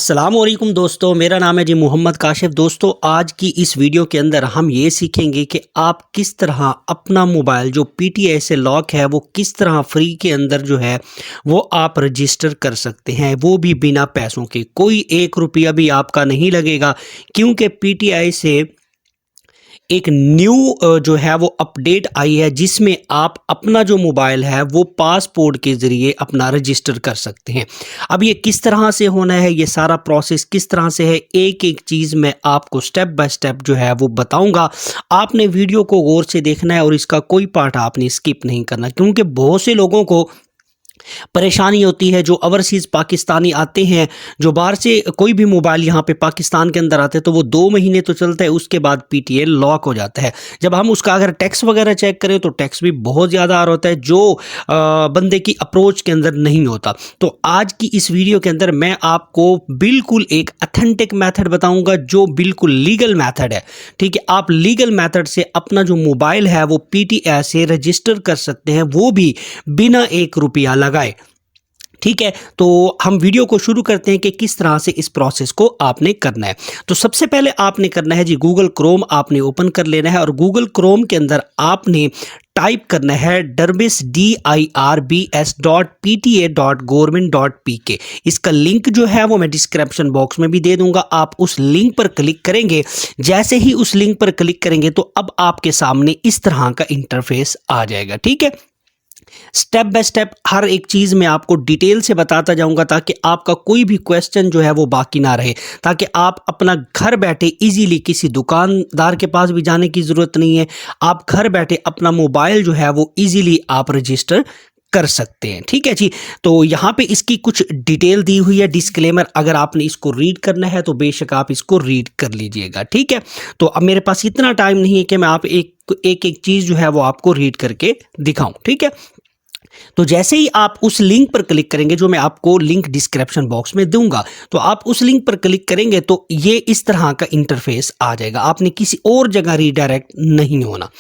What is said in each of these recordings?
अस्सलाम वालेकुम दोस्तों, मेरा नाम है जी मोहम्मद काशिफ। दोस्तों, आज की इस वीडियो के अंदर हम ये सीखेंगे कि आप किस तरह अपना मोबाइल जो PTI से लॉक है वो किस तरह फ्री के अंदर जो है वो आप रजिस्टर कर सकते हैं, वो भी बिना पैसों के। कोई 1 रुपया भी आपका नहीं लगेगा, क्योंकि PTI से एक न्यू जो है वो अपडेट आई है जिसमें आप अपना जो मोबाइल है वो पासपोर्ट के ज़रिए अपना रजिस्टर कर सकते हैं। अब ये किस तरह से होना है, ये सारा प्रोसेस किस तरह से है, एक एक चीज़ मैं आपको स्टेप बाय स्टेप जो है वो बताऊंगा। आपने वीडियो को गौर से देखना है और इसका कोई पार्ट आपने स्किप नहीं करना, क्योंकि बहुत से लोगों को परेशानी होती है जो ओवरसीज़ पाकिस्तानी आते हैं, जो बाहर से कोई भी मोबाइल यहाँ पे पाकिस्तान के अंदर आते हैं तो वो 2 महीने तो चलता है, उसके बाद PTI लॉक हो जाता है। जब हम उसका अगर टैक्स वगैरह चेक करें तो टैक्स भी बहुत ज़्यादा आ रहा होता है, जो बंदे की अप्रोच के अंदर नहीं होता। तो आज की इस वीडियो के अंदर मैं आपको बिल्कुल एक अथेंटिक मेथड बताऊँगा जो बिल्कुल लीगल मेथड है। ठीक है, आप लीगल मेथड से अपना जो मोबाइल है वो PTI से रजिस्टर कर सकते हैं, वो भी बिना 1 रुपया लगाए। ठीक है, तो हम वीडियो को शुरू करते हैं कि किस तरह से इस प्रोसेस को आपने करना है। तो सबसे पहले आपने करना है जी, गूगल क्रोम आपने ओपन कर लेना है और गूगल क्रोम के अंदर आपने टाइप करना है dirbs.pta.government.pk। इसका लिंक जो है वो मैं डिस्क्रिप्शन बॉक्स में भी दे दूंगा, आप उस लिंक पर क्लिक करेंगे। जैसे ही उस लिंक पर क्लिक करेंगे तो अब आपके सामने इस तरह का इंटरफेस आ जाएगा। ठीक है, स्टेप बाय स्टेप हर एक चीज़ मैं आपको डिटेल से बताता जाऊंगा ताकि आपका कोई भी क्वेश्चन जो है वो बाकी ना रहे, ताकि आप अपना घर बैठे इजीली, किसी दुकानदार के पास भी जाने की ज़रूरत नहीं है, आप घर बैठे अपना मोबाइल जो है वो इजीली आप रजिस्टर कर सकते हैं। ठीक है जी, तो यहाँ पे इसकी कुछ डिटेल दी हुई है, डिस्क्लेमर। अगर आपने इसको रीड करना है तो बेशक आप इसको रीड कर लीजिएगा। ठीक है, तो अब मेरे पास इतना टाइम नहीं है कि मैं आप एक चीज़ जो है वो आपको रीड करके दिखाऊं। ठीक है, तो जैसे ही आप उस लिंक पर क्लिक करेंगे, जो मैं आपको लिंक डिस्क्रिप्शन बॉक्स में दूंगा, तो आप उस लिंक पर क्लिक करेंगे तो ये इस तरह का इंटरफेस आ जाएगा। आपने किसी और जगह रीडायरेक्ट नहीं होना।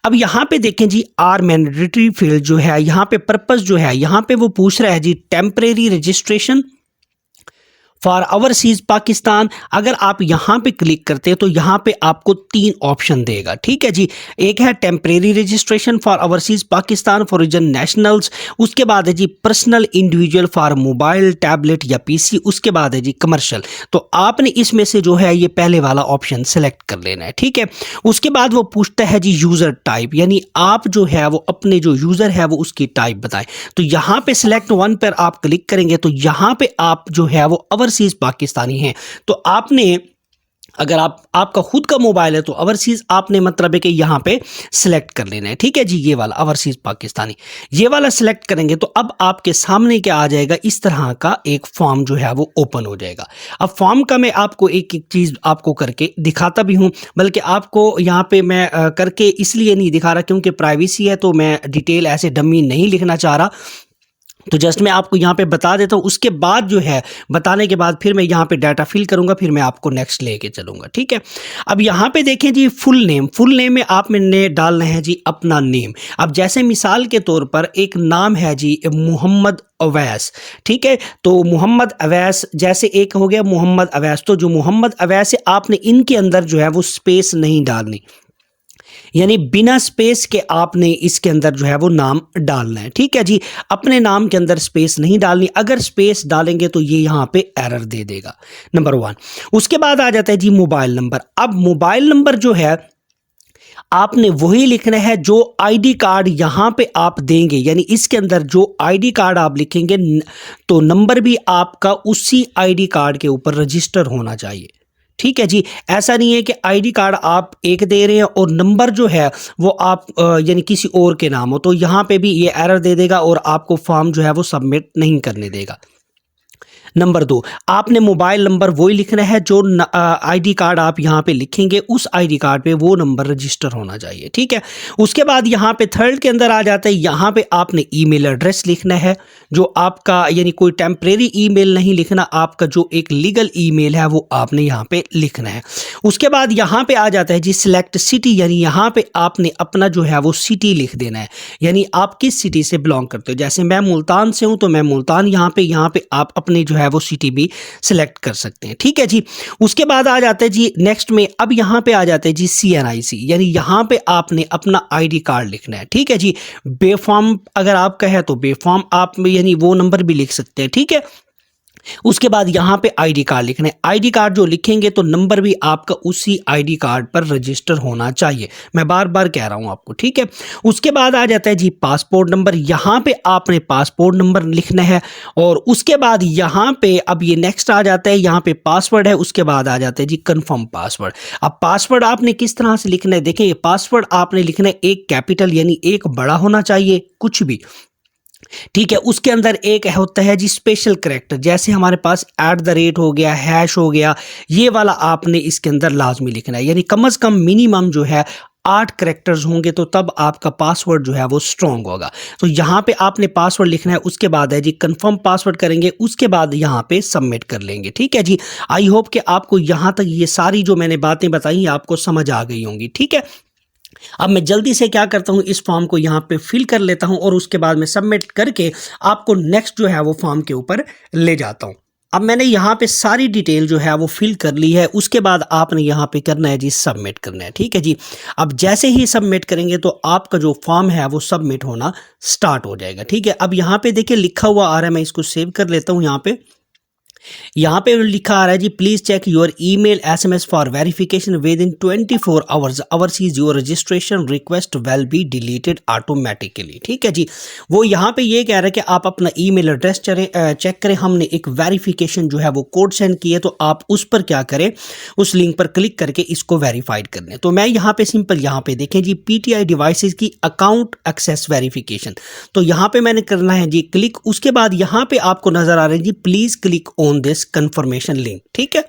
अब यहाँ पे देखें जी, आर मैंडेटरी फील्ड जो है, यहाँ पे पर्पस जो है, यहाँ पे वो पूछ रहा है जी temporary registration for overseas Pakistan. अगर आप यहाँ पे क्लिक करते हैं तो यहाँ पे आपको 3 ऑप्शन देगा। ठीक है जी, एक है temporary registration for overseas Pakistan for region nationals, उसके बाद है जी personal individual for mobile tablet या PC, उसके बाद है जी कमर्शियल। तो आपने इसमें से जो है ये पहले वाला ऑप्शन सेलेक्ट कर लेना है। ठीक है, उसके बाद वो पूछता है जी यूज़र टाइप, यानी आप जो है वो अपने जो यूज़र है वो उसकी टाइप बताएं। तो यहाँ पे सिलेक्ट 1 पर आप क्लिक करेंगे तो यहाँ पे आप जो है वो ओवरसीज पाकिस्तानी हैं। तो आपने, अगर आपका खुद का मोबाइल है तो ओवरसीज आपने मतलब है कि यहाँ पे सिलेक्ट कर लेना है। ठीक है जी, ये वाला ओवरसीज पाकिस्तानी, ये वाला सिलेक्ट करेंगे तो अब आपके सामने क्या आ जाएगा, इस तरह का एक फॉर्म जो है वो ओपन हो जाएगा। अब फॉर्म का मैं आपको एक एक चीज़ आपको करके दिखाता भी हूँ, बल्कि आपको यहाँ पे मैं करके इसलिए नहीं दिखा रहा क्योंकि प्राइवेसी है, तो मैं डिटेल ऐसे डमी नहीं लिखना चाह रहा। तो जस्ट मैं आपको यहाँ पे बता देता हूँ, उसके बाद जो है बताने के बाद फिर मैं यहाँ पे डाटा फिल करूँगा, फिर मैं आपको नेक्स्ट लेके चलूँगा। ठीक है, अब यहाँ पे देखें जी फुल नेम में आपने डालना है जी अपना नेम। अब जैसे मिसाल के तौर पर एक नाम है जी मोहम्मद अवैस। ठीक है, तो मोहम्मद अवैस जैसे एक हो गया मोहम्मद अवैस, तो जो मोहम्मद अवैस है आपने इनके अंदर जो है वो स्पेस नहीं डालनी, यानी बिना स्पेस के आपने इसके अंदर जो है वो नाम डालना है। ठीक है जी, अपने नाम के अंदर स्पेस नहीं डालनी, अगर स्पेस डालेंगे तो ये यहाँ पे एरर दे देगा, नंबर 1। उसके बाद आ जाता है जी मोबाइल नंबर। अब मोबाइल नंबर जो है आपने वही लिखना है जो ID कार्ड यहाँ पे आप देंगे, यानी इसके अंदर जो ID कार्ड आप लिखेंगे तो नंबर भी आपका उसी ID कार्ड के ऊपर रजिस्टर होना चाहिए। ठीक है जी, ऐसा नहीं है कि ID कार्ड आप एक दे रहे हैं और नंबर जो है वो आप यानी किसी और के नाम हो, तो यहाँ पे भी ये एरर दे देगा और आपको फॉर्म जो है वो सबमिट नहीं करने देगा। नंबर 2, आपने मोबाइल नंबर वही लिखना है जो ID कार्ड आप यहाँ पे लिखेंगे, उस ID कार्ड पे वो नंबर रजिस्टर होना चाहिए। ठीक है, उसके बाद यहाँ पे थर्ड के अंदर आ जाता है, यहाँ पे आपने ईमेल एड्रेस लिखना है जो आपका, यानी कोई टेम्परेरी ईमेल नहीं लिखना, आपका जो एक लीगल ईमेल है वो आपने यहाँ पे लिखना है। उसके बाद यहाँ पे आ जाता है जी सिलेक्ट सिटी, यानी यहाँ पे आपने अपना जो है वो सिटी लिख देना है, यानी आप किस सिटी से बिलोंग करते हो। जैसे मैं मुल्तान से हूँ तो मैं मुल्तान यहाँ पे आप अपने जो है है वो सिटी भी सिलेक्ट कर सकते हैं। ठीक है जी। उसके बाद आ जाते हैं जी नेक्स्ट में, अब यहाँ पे आ जाते हैं जी CNIC, यानी यहाँ पे आपने अपना ID कार्ड लिखना है। ठीक है जी। बेफॉर्म अगर आपका है तो बेफॉर्म आप यानी वो नंबर भी लिख सकते हैं। ठीक है। उसके बाद यहाँ पे ID कार्ड लिखना है। ID कार्ड जो लिखेंगे तो नंबर भी आपका उसी ID कार्ड पर रजिस्टर होना चाहिए, मैं बार बार कह रहा हूँ आपको। ठीक है। उसके बाद आ जाता है जी पासपोर्ट नंबर, यहाँ पे आपने पासपोर्ट नंबर लिखना है। और उसके बाद यहाँ पे अब ये नेक्स्ट आ जाता है, यहाँ पे पासवर्ड है, उसके बाद आ जाता है जी कंफर्म पासवर्ड। अब पासवर्ड आपने किस तरह से लिखना है, देखें ये पासवर्ड आपने लिखना है एक कैपिटल यानी एक बड़ा होना चाहिए, कुछ भी। ठीक है। उसके अंदर एक होता है जी स्पेशल कैरेक्टर, जैसे हमारे पास @ हो गया, हैश हो गया, ये वाला आपने इसके अंदर लाजमी लिखना है, यानी कम से कम मिनिमम जो है 8 कैरेक्टर्स होंगे तो तब आपका पासवर्ड जो है वो स्ट्रॉन्ग होगा। तो यहाँ पे आपने पासवर्ड लिखना है, उसके बाद है जी कंफर्म पासवर्ड करेंगे, उसके बाद यहाँ पे सबमिट कर लेंगे। ठीक है जी। आई होप कि आपको यहाँ तक ये सारी जो मैंने बातें बताई आपको समझ आ गई होंगी। ठीक है। अब मैं जल्दी से क्या करता हूँ, इस फॉर्म को यहाँ पे फिल कर लेता हूँ और उसके बाद मैं सबमिट करके आपको नेक्स्ट जो है वो फॉर्म के ऊपर ले जाता हूँ। अब मैंने यहाँ पे सारी डिटेल जो है वो फिल कर ली है, उसके बाद आपने यहाँ पे करना है जी सबमिट करना है। ठीक है जी। अब जैसे ही सबमिट करेंगे तो आपका जो फॉर्म है वो सबमिट होना स्टार्ट हो जाएगा। ठीक है। अब यहाँ पे देखिए लिखा हुआ आ रहा है, मैं इसको सेव कर लेता हूँ। यहाँ पे लिखा आ रहा है जी please check your email SMS for verification within 24 hours otherwise your registration request will be deleted automatically. ठीक है जी। वो यहाँ पे ये कह रहा है कि आप अपना ईमेल एड्रेस चेक करें, हमने एक वेरिफिकेशन जो है वो कोड सेंड किए, तो आप उस पर क्या करें, उस लिंक पर क्लिक करके इसको वेरीफाइड कर लें। तो मैं यहाँ पे सिंपल यहाँ पे देखें जी PTI डिवाइसेस की अकाउंट एक्सेस वेरिफिकेशन, तो यहाँ पे मैंने करना है जी क्लिक। उसके बाद यहाँ पे आपको नजर आ रहा है जी please click on this confirmation link. ठीक है।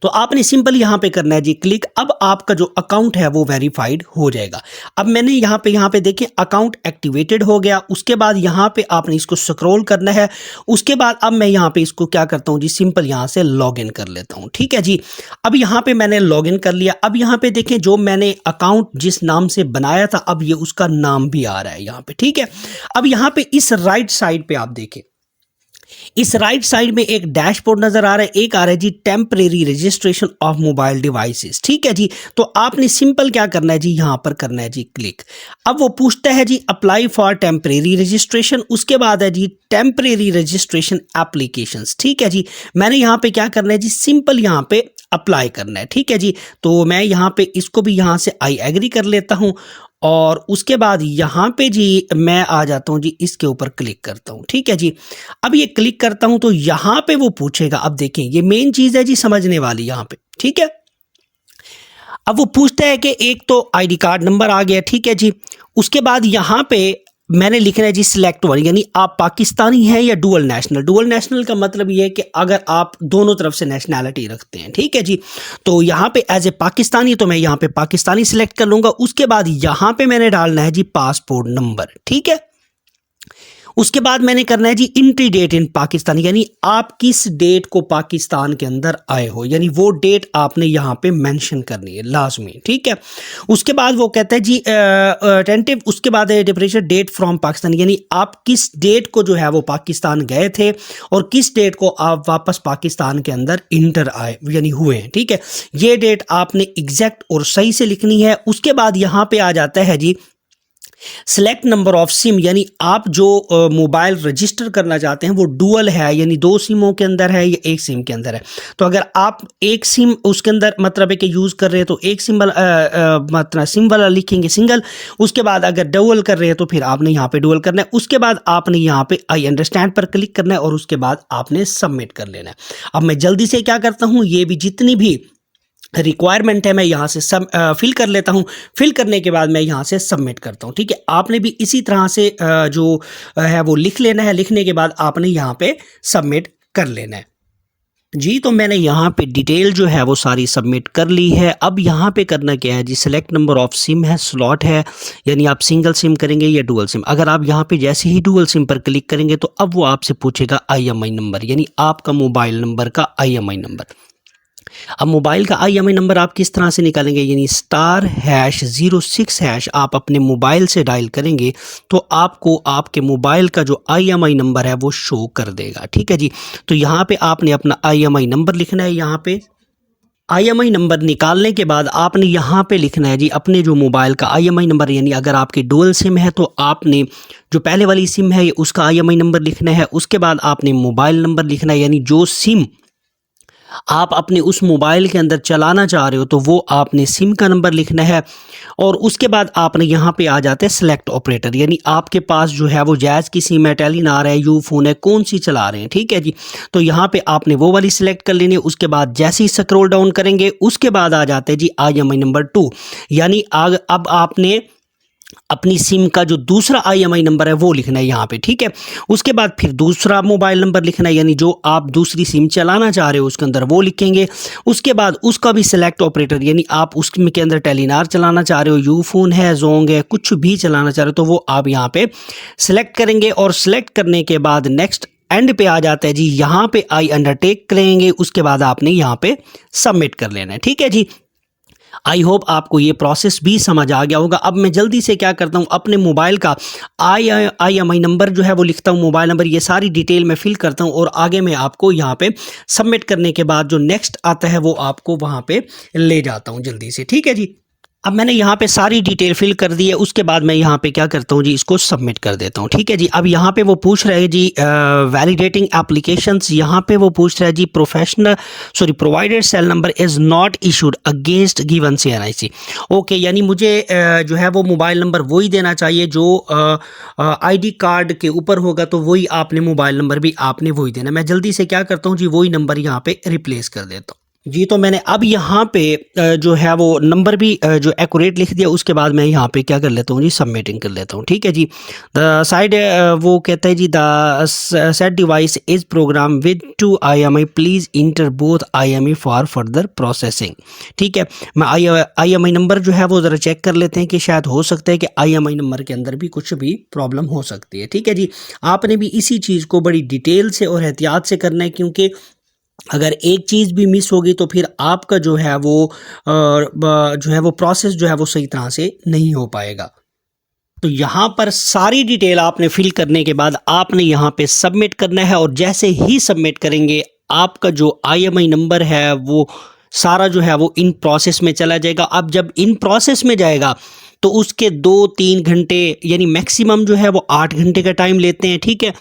तो आपने सिंपल यहां पे करना है जी क्लिक। अब आपका जो अकाउंट है वो वेरीफाइड हो जाएगा। अब मैंने यहां पे देखें अकाउंट एक्टिवेटेड हो गया। उसके बाद यहां पे आपने इसको स्क्रॉल करना है। उसके बाद अब मैं यहां पे इसको क्या करता हूं जी सिंपल यहां से लॉगिन कर लेता हूं। ठीक है जी। अब यहां पे मैंने लॉगिन कर लिया। अब यहां पे देखें जो मैंने अकाउंट जिस नाम से बनाया था अब ये उसका नाम भी आ रहा है यहां पे। ठीक है। अब यहां पे इस राइट साइड पे आप देखें, इस राइट साइड में एक डैशबोर्ड नजर आ रहा है, एक आ रहा है जी temporary registration of mobile devices. ठीक है जी। तो आपने सिंपल क्या करना है जी यहां पर करना है जी क्लिक। अब वो पूछता है जी अप्लाई फॉर टेम्परेरी रजिस्ट्रेशन, उसके बाद है जी टेम्परेरी रजिस्ट्रेशन एप्लीकेशंस। ठीक है जी। मैंने यहां पे क्या करना है जी सिंपल यहां पे अप्लाई करना है। ठीक है जी। तो मैं यहां पे इसको भी यहां से आई एग्री कर लेता हूं और उसके बाद यहाँ पे जी मैं आ जाता हूँ जी इसके ऊपर क्लिक करता हूँ। ठीक है जी। अब ये क्लिक करता हूँ तो यहाँ पे वो पूछेगा, अब देखें ये मेन चीज़ है जी समझने वाली यहाँ पे। ठीक है। अब वो पूछता है कि एक तो ID कार्ड नंबर आ गया। ठीक है जी। उसके बाद यहाँ पे मैंने लिखना है जी सिलेक्ट वन, यानी आप पाकिस्तानी हैं या डुअल नेशनल। डुअल नेशनल का मतलब ये है कि अगर आप दोनों तरफ से नेशनैलिटी रखते हैं। ठीक है जी। तो यहाँ पे एज ए पाकिस्तानी तो मैं यहाँ पे पाकिस्तानी सिलेक्ट कर लूँगा। उसके बाद यहाँ पे मैंने डालना है जी पासपोर्ट नंबर। ठीक है। उसके बाद मैंने करना है जी एंट्री डेट इन पाकिस्तान, यानी आप किस डेट को पाकिस्तान के अंदर आए हो, यानी वो डेट आपने यहाँ पे मेंशन करनी है लाजमी। ठीक है। उसके बाद वो कहता है जी टेंटिव, उसके बाद है टेम्परेचर डेट फ्रॉम पाकिस्तान, यानी आप किस डेट को जो है वो पाकिस्तान गए थे और किस डेट को आप वापस पाकिस्तान के अंदर इंटर आए यानी हुए हैं। ठीक है। ये डेट आपने एग्जैक्ट और सही से लिखनी है। उसके बाद यहाँ पे आ जाता है जी सिलेक्ट नंबर ऑफ सिम, यानी आप जो मोबाइल रजिस्टर करना चाहते हैं वो डुअल है यानी 2 सिमों के अंदर है या 1 सिम के अंदर है। तो अगर आप 1 सिम उसके अंदर मतलब है कि यूज़ कर रहे हैं तो एक सिम मतलब सिम वाला लिखेंगे सिंगल। उसके बाद अगर डुअल कर रहे हैं तो फिर आपने यहाँ पे डुअल करना है। उसके बाद आपने यहाँ पे आई अंडरस्टैंड पर क्लिक करना है और उसके बाद आपने सबमिट कर लेना है। अब मैं जल्दी से क्या करता हूँ, ये भी जितनी भी रिक्वायरमेंट है मैं यहाँ से सब फिल कर लेता हूँ। फिल करने के बाद मैं यहाँ से सबमिट करता हूँ। ठीक है। आपने भी इसी तरह से जो है वो लिख लेना है। लिखने के बाद आपने यहाँ पे सबमिट कर लेना है जी। तो मैंने यहाँ पे डिटेल जो है वो सारी सबमिट कर ली है। अब यहाँ पे करना क्या है जी, सिलेक्ट नंबर ऑफ सिम है, स्लॉट है, यानी आप सिंगल सिम करेंगे या डुअल सिम। अगर आप यहाँ पे जैसे ही डुअल सिम पर क्लिक करेंगे तो अब वो आपसे पूछेगा IMI नंबर, यानी आपका मोबाइल नंबर का IMI नंबर। अब मोबाइल का IMEI नंबर आप किस तरह से निकालेंगे, यानी *#06# आप अपने मोबाइल से डायल करेंगे तो आपको आपके मोबाइल का जो IMEI नंबर है वो शो कर देगा। ठीक है जी, तो यहाँ पे आपने अपना IMEI नंबर लिखना है। यहाँ पे IMEI नंबर निकालने के बाद आपने यहाँ पे लिखना है जी अपने जो मोबाइल का IMEI नंबर, यानी अगर आपके डुअल सिम है तो आपने जो पहले वाली सिम है उसका IMEI नंबर लिखना है। उसके बाद आपने मोबाइल नंबर लिखना है, यानी जो सिम आप अपने उस मोबाइल के अंदर चलाना चाह रहे हो तो वो आपने सिम का नंबर लिखना है। और उसके बाद आपने यहाँ पे आ जाते हैं सेलेक्ट ऑपरेटर, यानी आपके पास जो है वो जैज़ की सिम है, टेलीनार है, यूफोन है, कौन सी चला रहे हैं। ठीक है जी, तो यहाँ पे आपने वो वाली सिलेक्ट कर लेनी है। उसके बाद जैसे ही स्क्रॉल डाउन करेंगे उसके बाद आ जाते हैं जी IMEI नंबर 2, यानी अब आपने अपनी सिम का जो दूसरा IMEI नंबर है वो लिखना है यहाँ पे। ठीक है, उसके बाद फिर दूसरा मोबाइल नंबर लिखना है, यानी जो आप दूसरी सिम चलाना चाह रहे हो उसके अंदर वो लिखेंगे। उसके बाद उसका भी सिलेक्ट ऑपरेटर, यानी आप उसके अंदर टेलीनार चलाना चाह रहे हो, यूफोन है, जोंग है, कुछ भी चलाना चाह रहे हो तो वो आप यहाँ पे सिलेक्ट करेंगे। और सिलेक्ट करने के बाद नेक्स्ट एंड पे आ जाता है जी, यहाँ पे आई अंडरटेक करेंगे। उसके बाद आपने यहाँ पे सबमिट कर लेना है। ठीक है जी, आई होप आपको ये प्रोसेस भी समझ आ गया होगा। अब मैं जल्दी से क्या करता हूँ, अपने मोबाइल का IMEI नंबर जो है वो लिखता हूँ, मोबाइल नंबर, ये सारी डिटेल मैं फिल करता हूँ और आगे मैं आपको यहाँ पे सबमिट करने के बाद जो नेक्स्ट आता है वो आपको वहाँ पे ले जाता हूँ जल्दी से। ठीक है जी, अब मैंने यहाँ पे सारी डिटेल फिल कर दी है। उसके बाद मैं यहाँ पे क्या करता हूँ जी, इसको सबमिट कर देता हूँ। ठीक है जी, अब यहाँ पे वो पूछ रहा है जी वैलिडेटिंग एप्लीकेशंस, यहाँ पे वो पूछ रहा है जी provided cell number is not issued against given CNIC। Okay, यानी मुझे जो है वो मोबाइल नंबर वही देना चाहिए जो ID कार्ड के ऊपर होगा, तो वही आपने मोबाइल नंबर भी आपने वही देना। मैं जल्दी से क्या करता हूँ जी, वही नंबर यहाँ पे रिप्लेस कर देता हूँ जी। तो मैंने अब यहाँ पे जो है वो नंबर भी जो एक्यूरेट लिख दिया। उसके बाद मैं यहाँ पे क्या कर लेता हूँ जी, सबमिटिंग कर लेता हूँ। ठीक है जी, द साइड वो कहता है जी the set device is program with 2 IMEI, please enter both IMEI for further processing. ठीक है, मैं IMEI नंबर जो है वो ज़रा चेक कर लेते हैं कि शायद हो सकता है कि IMEI नंबर के अंदर भी कुछ भी प्रॉब्लम हो सकती है। ठीक है जी, आपने भी इसी चीज़ को बड़ी डिटेल से और एहतियात से करना है, क्योंकि अगर एक चीज़ भी मिस होगी तो फिर आपका जो है वो प्रोसेस जो है वो सही तरह से नहीं हो पाएगा। तो यहाँ पर सारी डिटेल आपने फिल करने के बाद आपने यहाँ पे सबमिट करना है, और जैसे ही सबमिट करेंगे आपका जो IMEI नंबर है वो सारा जो है वो इन प्रोसेस में चला जाएगा। अब जब इन प्रोसेस में जाएगा तो उसके 2-3 घंटे, यानी मैक्सिमम जो है वो 8 घंटे का टाइम लेते हैं। ठीक है,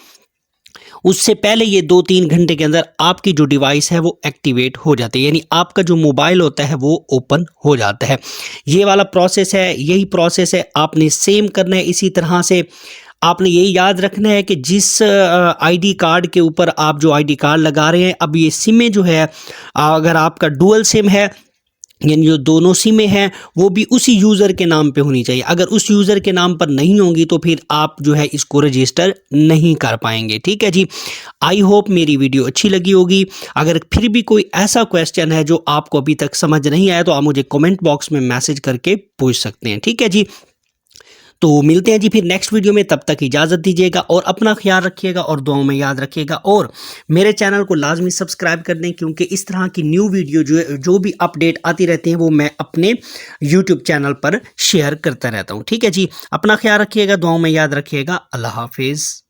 उससे पहले ये 2-3 घंटे के अंदर आपकी जो डिवाइस है वो एक्टिवेट हो जाती है, यानी आपका जो मोबाइल होता है वो ओपन हो जाता है। ये वाला प्रोसेस है, यही प्रोसेस है, आपने सेम करना है। इसी तरह से आपने यही याद रखना है कि जिस ID कार्ड के ऊपर आप जो ID कार्ड लगा रहे हैं, अब ये सिमें जो है अगर आपका डुअल सिम है, यानी जो दोनों सिमें हैं वो भी उसी यूज़र के नाम पे होनी चाहिए। अगर उस यूज़र के नाम पर नहीं होंगी तो फिर आप जो है इसको रजिस्टर नहीं कर पाएंगे। ठीक है जी, आई होप मेरी वीडियो अच्छी लगी होगी। अगर फिर भी कोई ऐसा क्वेश्चन है जो आपको अभी तक समझ नहीं आया तो आप मुझे कमेंट बॉक्स में मैसेज करके पूछ सकते हैं। ठीक है जी, तो मिलते हैं जी फिर नेक्स्ट वीडियो में। तब तक इजाज़त दीजिएगा और अपना ख्याल रखिएगा और दुआओं में याद रखिएगा, और मेरे चैनल को लाजमी सब्सक्राइब कर दें, क्योंकि इस तरह की न्यू वीडियो जो भी अपडेट आती रहती हैं वो मैं अपने यूट्यूब चैनल पर शेयर करता रहता हूँ। ठीक है जी, अपना ख्याल रखिएगा, दुआओं में याद रखिएगा। अल्लाह हाफिज़।